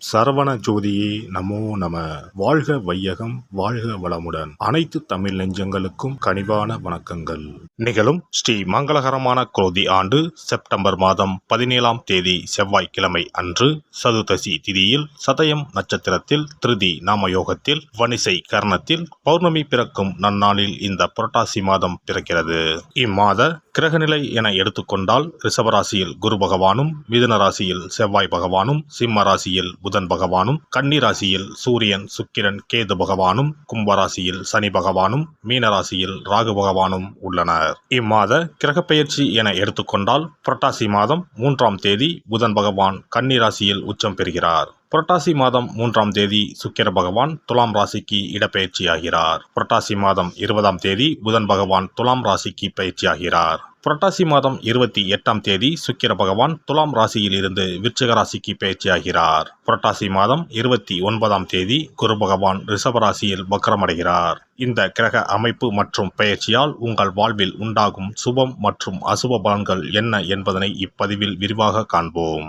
சரவண ஜோதியே நமோ நம. வாழ்க வையகம், வாழ்க வளமுடன். அனைத்து தமிழ் நெஞ்சங்களுக்கும் கனிவான வணக்கங்கள். நிகழும் ஸ்ரீ மங்களகரமான குரோதி ஆண்டு செப்டம்பர் மாதம் 17ஆம் தேதி செவ்வாய்க்கிழமை அன்று சதுர்தசி திதியில் சதயம் நட்சத்திரத்தில் திருதி நாமயோகத்தில் வணிசை கரணத்தில் பௌர்ணமி பிறக்கும் நன்னாளில் இந்த புரட்டாசி மாதம் பிறக்கிறது. இம்மாத கிரகநிலை என எடுத்துக்கொண்டால் ரிஷபராசியில் குரு பகவானும், மிதுன ராசியில் செவ்வாய் பகவானும், சிம்ம ராசியில் புதன் பகவானும், கன்னி ராசியில் சூரியன் சுக்கிரன் கேது பகவானும், கும்பராசியில் சனி பகவானும், மீனராசியில் ராகு பகவானும் உள்ளனர். இம்மாத கிரகப்பெயர்ச்சி என எடுத்துக்கொண்டால் புரட்டாசி மாதம் 3ஆம் தேதி புதன் பகவான் கன்னி ராசியில் உச்சம் பெறுகிறார். புரட்டாசி மாதம் 3ஆம் தேதி சுக்கிர பகவான் துலாம் ராசிக்கு இடப்பெயர்ச்சியாகிறார். புரட்டாசி மாதம் 20ஆம் தேதி புதன் பகவான் துலாம் ராசிக்கு பயிற்சியாகிறார். புரட்டாசி மாதம் 28ஆம் தேதி சுக்கிர பகவான் துலாம் ராசியில் இருந்து விருச்சிக ராசிக்கு பயிற்சியாகிறார். புரட்டாசி மாதம் 29ஆம் தேதி குரு பகவான் ரிஷபராசியில் வக்ரமடைகிறார். இந்த கிரக அமைப்பு மற்றும் பெயர்ச்சியால் உங்கள் வாழ்வில் உண்டாகும் சுபம் மற்றும் அசுப பலன்கள் என்ன என்பதனை இப்பதிவில் விரிவாக காண்போம்.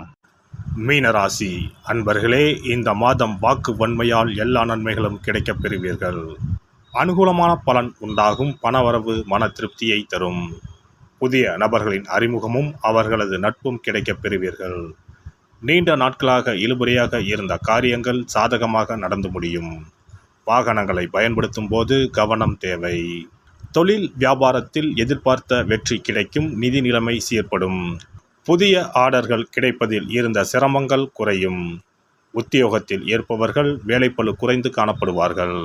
மீனராசி அன்பர்களே, இந்த மாதம் வாக்கு வன்மையால் எல்லா நன்மைகளும் கிடைக்கப் பெறுவீர்கள். அனுகூலமான பலன் உண்டாகும். பணவரவு மன திருப்தியை தரும். புதிய நபர்களின் அறிமுகமும் அவர்களது நட்பும் கிடைக்கப் பெறுவீர்கள். நீண்ட நாட்களாக இழுபறியாக இருந்த காரியங்கள் சாதகமாக நடந்து முடியும். வாகனங்களை பயன்படுத்தும் போது கவனம் தேவை. தொழில் வியாபாரத்தில் எதிர்பார்த்த வெற்றி கிடைக்கும். நிதி நிலைமை சீர்படும். புதிய ஆர்டர்கள் கிடைப்பதில் இருந்த சிரமங்கள் குறையும். உத்தியோகத்தில் இருப்பவர்கள் வேலைப்பளு குறைந்து காணப்படுவார்கள்.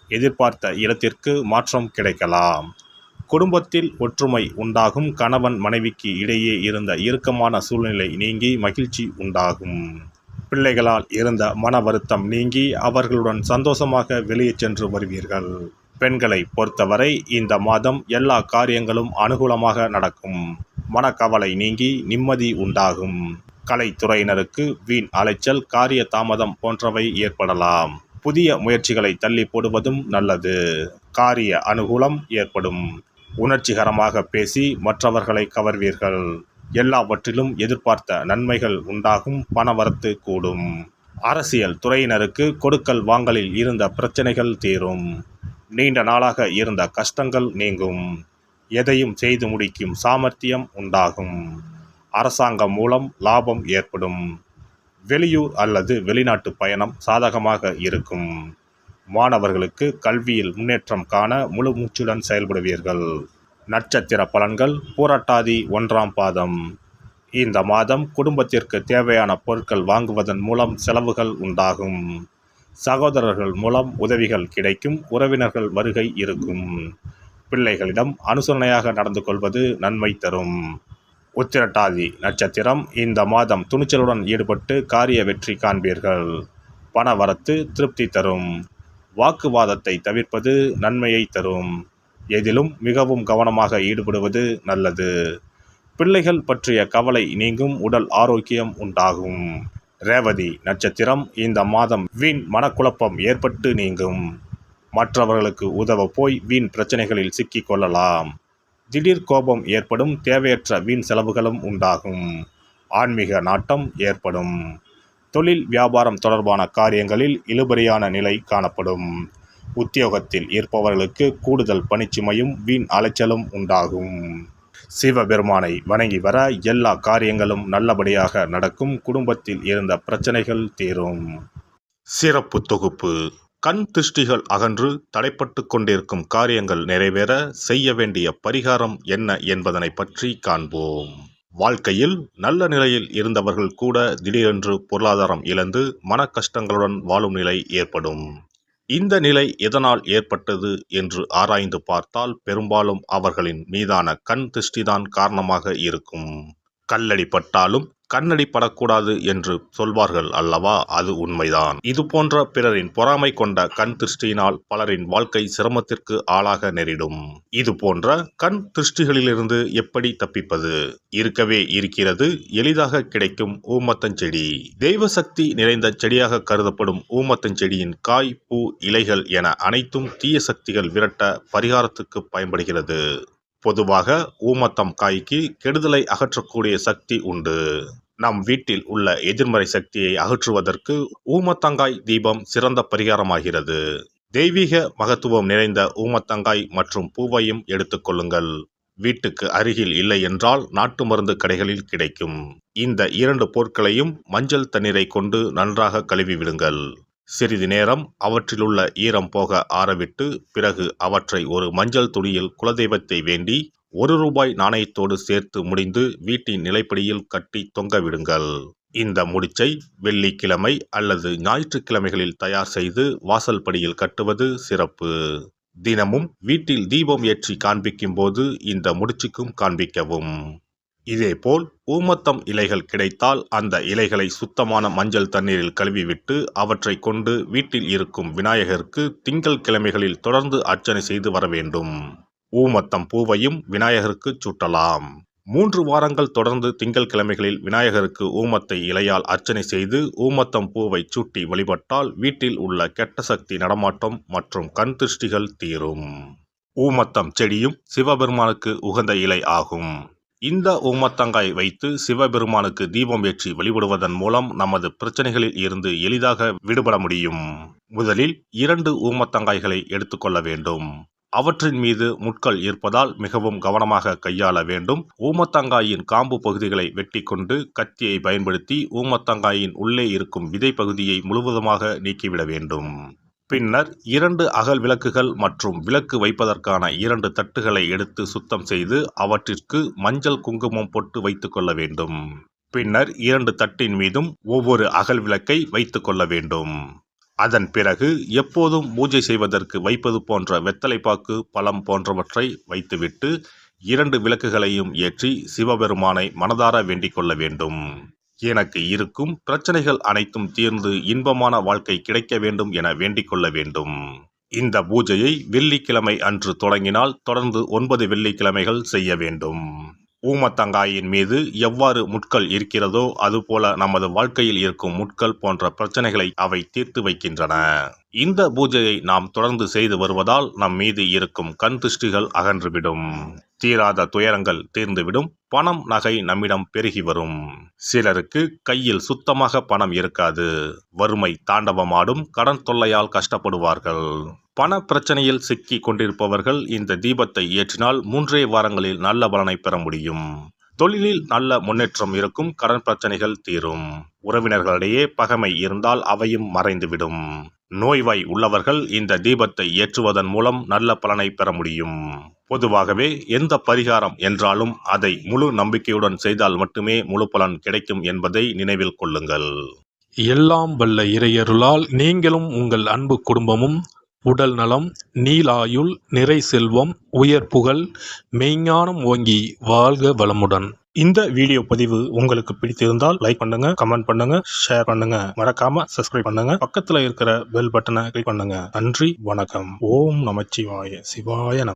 எதிர்பார்த்த இடத்திற்கு மாற்றம் கிடைக்கலாம். குடும்பத்தில் ஒற்றுமை உண்டாகும். கணவன் மனைவிக்கு இடையே இருந்த இறுக்கமான சூழ்நிலை நீங்கி மகிழ்ச்சி உண்டாகும். பிள்ளைகளால் இருந்த மன வருத்தம் நீங்கி அவர்களுடன் சந்தோஷமாக வெளியே சென்று வருவீர்கள். பெண்களை பொறுத்தவரை இந்த மாதம் எல்லா காரியங்களும் அனுகூலமாக நடக்கும். மனக்கவலை நீங்கி நிம்மதி உண்டாகும். கலைத்துறையினருக்கு வீண் அலைச்சல், காரிய தாமதம் போன்றவை ஏற்படலாம். புதிய முயற்சிகளை தள்ளி போடுவதும் நல்லது. காரிய அனுகூலம் ஏற்படும். உணர்ச்சிகரமாக பேசி மற்றவர்களை கவர்வீர்கள். எல்லாவற்றிலும் எதிர்பார்த்த நன்மைகள் உண்டாகும். பணவரத்து கூடும். அரசியல் துறையினருக்கு கொடுக்கல் வாங்கலில் இருந்த பிரச்சனைகள் தீரும். நீண்ட நாளாக இருந்த கஷ்டங்கள் நீங்கும். எதையும் செய்து முடிக்கும் சாமர்த்தியம் உண்டாகும். அரசாங்கம் மூலம் லாபம் ஏற்படும். வெளியூர் அல்லது வெளிநாட்டு பயணம் சாதகமாக இருக்கும். மாணவர்களுக்கு கல்வியில் முன்னேற்றம் காண முழு மூச்சுடன் செயல்படுவீர்கள். நட்சத்திர பலன்கள் பூரட்டாதி 1ஆம் பாதம். இந்த மாதம் குடும்பத்திற்கு தேவையான பொருட்கள் வாங்குவதன் மூலம் செலவுகள் உண்டாகும். சகோதரர்கள் மூலம் உதவிகள் கிடைக்கும். உறவினர்கள் வருகை இருக்கும். பிள்ளைகளிடம் அனுசரணையாக நடந்து கொள்வது நன்மை தரும். உத்திரட்டாதி நட்சத்திரம். இந்த மாதம் துணிச்சலுடன் ஈடுபட்டு காரிய வெற்றி காண்பீர்கள். பணவரத்து திருப்தி தரும். வாக்குவாதத்தை தவிர்ப்பது நன்மையை தரும். எதிலும் மிகவும் கவனமாக ஈடுபடுவது நல்லது. பிள்ளைகள் பற்றிய கவலை நீங்கும். உடல் ஆரோக்கியம் உண்டாகும். ரேவதி நட்சத்திரம். இந்த மாதம் வீண் மனக்குழப்பம் ஏற்பட்டு நீங்கும். மற்றவர்களுக்கு உதவ போய் வீண் பிரச்சனைகளில் சிக்கிக் கொள்ளலாம். திடீர் கோபம் ஏற்படும். தேவையற்ற வீண் செலவுகளும் உண்டாகும். ஆன்மீக நாட்டம் ஏற்படும். தொழில் வியாபாரம் தொடர்பான காரியங்களில் இழுபறியான நிலை காணப்படும். உத்தியோகத்தில் இருப்பவர்களுக்கு கூடுதல் பணிச்சுமையும் வீண் அலைச்சலும் உண்டாகும். சிவபெருமானை வணங்கி வர எல்லா காரியங்களும் நல்லபடியாக நடக்கும். குடும்பத்தில் இருந்த பிரச்சனைகள் தீரும். சிறப்பு தொகுப்பு. கண் திருஷ்டிகள் அகன்று தடைப்பட்டு கொண்டிருக்கும் காரியங்கள் நிறைவேற செய்ய வேண்டிய பரிகாரம் என்ன என்பதனை பற்றி காண்போம். வாழ்க்கையில் நல்ல நிலையில் இருந்தவர்கள் கூட திடீரென்று பொருளாதாரம் இழந்து மன கஷ்டங்களுடன் வாழும் நிலை ஏற்படும். இந்த நிலை எதனால் ஏற்பட்டது என்று ஆராய்ந்து பார்த்தால் பெரும்பாலும் அவர்களின் மீதான கண் திருஷ்டிதான் காரணமாக இருக்கும். கல்லடி பட்டாலும் கண்ணடி படக்கூடாது என்று சொல்வார்கள் அல்லவா? அது உண்மைதான். இது போன்ற பிறரின் பொறாமை கொண்ட கண் திருஷ்டியினால் பலரின் வாழ்க்கை சிரமத்திற்கு ஆளாக நேரிடும். இது போன்ற கண் திருஷ்டிகளிலிருந்து எப்படி தப்பிப்பது? இருக்கவே இருக்கிறது எளிதாக கிடைக்கும் ஊமத்தஞ்செடி. தெய்வ சக்தி நிறைந்த செடியாக கருதப்படும் ஊமத்தஞ்செடியின் காய், பூ, இலைகள் என அனைத்தும் தீய சக்திகள் விரட்ட பரிகாரத்துக்கு பயன்படுகிறது. பொதுவாக ஊமத்தம் காய்க்கு கெடுதலை அகற்றக்கூடிய சக்தி உண்டு. நம் வீட்டில் உள்ள எதிர்மறை சக்தியை அகற்றுவதற்கு ஊமத்தங்காய் தீபம் சிறந்த பரிகாரமாகிறது. தெய்வீக மகத்துவம் நிறைந்த ஊமத்தங்காய் மற்றும் பூவையும் எடுத்துக்கொள்ளுங்கள். வீட்டுக்கு அருகில் இல்லை என்றால் நாட்டு மருந்து கடைகளில் கிடைக்கும். இந்த 2 பொருட்களையும் மஞ்சள் தண்ணீரை கொண்டு நன்றாக கழுவி விடுங்கள். சிறிது நேரம் அவற்றிலுள்ள ஈரம் போக ஆறவிட்டு பிறகு அவற்றை ஒரு மஞ்சள் துணியில் குலதெய்வத்தை வேண்டி ₹1 நாணயத்தோடு சேர்த்து முடிந்து வீட்டின் நிலைப்படியில் கட்டி தொங்க விடுங்கள். இந்த முடிச்சை வெள்ளிக்கிழமை அல்லது ஞாயிற்றுக்கிழமைகளில் தயார் செய்து வாசல் படியில் கட்டுவது சிறப்பு. தினமும் வீட்டில் தீபம் ஏற்றி காண்பிக்கும் போது இந்த முடிச்சுக்கும் காண்பிக்கவும். இதேபோல் ஊமத்தம் இலைகள் கிடைத்தால் அந்த இலைகளை சுத்தமான மஞ்சள் தண்ணீரில் கழுவிவிட்டு அவற்றை கொண்டு வீட்டில் இருக்கும் விநாயகருக்கு திங்கள் கிழமைகளில் தொடர்ந்து அர்ச்சனை செய்து வர வேண்டும். ஊமத்தம் பூவையும் விநாயகருக்கு சூட்டலாம். 3 வாரங்கள் தொடர்ந்து திங்கள் கிழமைகளில் விநாயகருக்கு ஊமத்தை இலையால் அர்ச்சனை செய்து ஊமத்தம் பூவை சூட்டி வழிபட்டால் வீட்டில் உள்ள கெட்ட சக்தி நடமாட்டம் மற்றும் கண் திருஷ்டிகள் தீரும். ஊமத்தம் செடியும் சிவபெருமானுக்கு உகந்த இலை ஆகும். இந்த ஊமத்தங்காய் வைத்து சிவபெருமானுக்கு தீபம் ஏற்றி வழிபடுவதன் மூலம் நமது பிரச்சனைகளில் இருந்து எளிதாக விடுபட முடியும். முதலில் 2 ஊமத்தங்காய்களை எடுத்துக்கொள்ள வேண்டும். அவற்றின் மீது முட்கள் இருப்பதால் மிகவும் கவனமாக கையாள வேண்டும். ஊமத்தங்காயின் காம்பு பகுதிகளை வெட்டி கொண்டு கத்தியை பயன்படுத்தி ஊமத்தங்காயின் உள்ளே இருக்கும் விதை பகுதியை முழுவதுமாக நீக்கிவிட வேண்டும். பின்னர் 2 அகல் விளக்குகள் மற்றும் விளக்கு வைப்பதற்கான 2 தட்டுகளை எடுத்து சுத்தம் செய்து அவற்றிற்கு மஞ்சள் குங்குமம் போட்டு வைத்துக் கொள்ள வேண்டும். பின்னர் 2 தட்டின் மீதும் ஒவ்வொரு அகல் விளக்கை வைத்துக் கொள்ள வேண்டும். அதன் பிறகு எப்போதும் பூஜை செய்வதற்கு வைப்பது போன்ற வெத்தலைப்பாக்கு, பழம் போன்றவற்றை வைத்துவிட்டு 2 விளக்குகளையும் ஏற்றி சிவபெருமானை மனதார வேண்டிக் கொள்ள வேண்டும். எனக்கு இருக்கும் பிரச்சனைகள் அனைத்தும் தீர்ந்து இன்பமான வாழ்க்கை கிடைக்க வேண்டும் என வேண்டிக் கொள்ள வேண்டும். இந்த பூஜையை வெள்ளிக்கிழமை அன்று தொடங்கினால் தொடர்ந்து 9 வெள்ளிக்கிழமைகள் செய்ய வேண்டும். ஊமத்தங்காயின் மீது எவ்வாறு முட்கள் இருக்கிறதோ அதுபோல நமது வாழ்க்கையில் இருக்கும் முட்கள் போன்ற பிரச்சனைகளை அவை தீர்த்து வைக்கின்றன. இந்த பூஜையை நாம் தொடர்ந்து செய்து வருவதால் நம் மீது இருக்கும் கண் திருஷ்டிகள் அகன்றுவிடும். தீராத துயரங்கள் தீர்ந்துவிடும். பணம் நகை நம்மிடம் பெருகி வரும். சிலருக்கு கையில் சுத்தமாக பணம் இருக்காது. வறுமை தாண்டவமாடும். கடன் தொல்லையால் கஷ்டப்படுவார்கள். பண பிரச்சனையில் சிக்கி கொண்டிருப்பவர்கள் இந்த தீபத்தை ஏற்றினால் 3 வாரங்களில் நல்ல பலனை பெற முடியும். தொழிலில் நல்ல முன்னேற்றம் இருக்கும். கடன் பிரச்சனைகள் தீரும். உறவினர்களிடையே பகைமை இருந்தால் அவையும் மறைந்துவிடும். நோய்வாய் உள்ளவர்கள் இந்த தீபத்தை ஏற்றுவதன் மூலம் நல்ல பலனை பெற முடியும். பொதுவாகவே எந்த பரிகாரம் என்றாலும் அதை முழு நம்பிக்கையுடன் செய்தால் மட்டுமே முழு பலன் கிடைக்கும் என்பதை நினைவில் கொள்ளுங்கள். எல்லாம் வல்ல இறையருளால் நீங்களும் உங்கள் அன்பு குடும்பமும் உடல் நலம், நீலாயுள், நிறை செல்வம், உயர் புகழ், மெய்ஞானம் ஓங்கி வாழ்க வளமுடன். இந்த வீடியோ பதிவு உங்களுக்கு பிடித்திருந்தால் லைக் பண்ணுங்க, கமெண்ட் பண்ணுங்க, ஷேர் பண்ணுங்க. மறக்காம சப்ஸ்கிரைப் பண்ணுங்க. பக்கத்துல இருக்கிற பெல் பட்டனை கிளிக் பண்ணுங்க. நன்றி, வணக்கம். ஓம் நமச்சிவாய. சிவாய நம.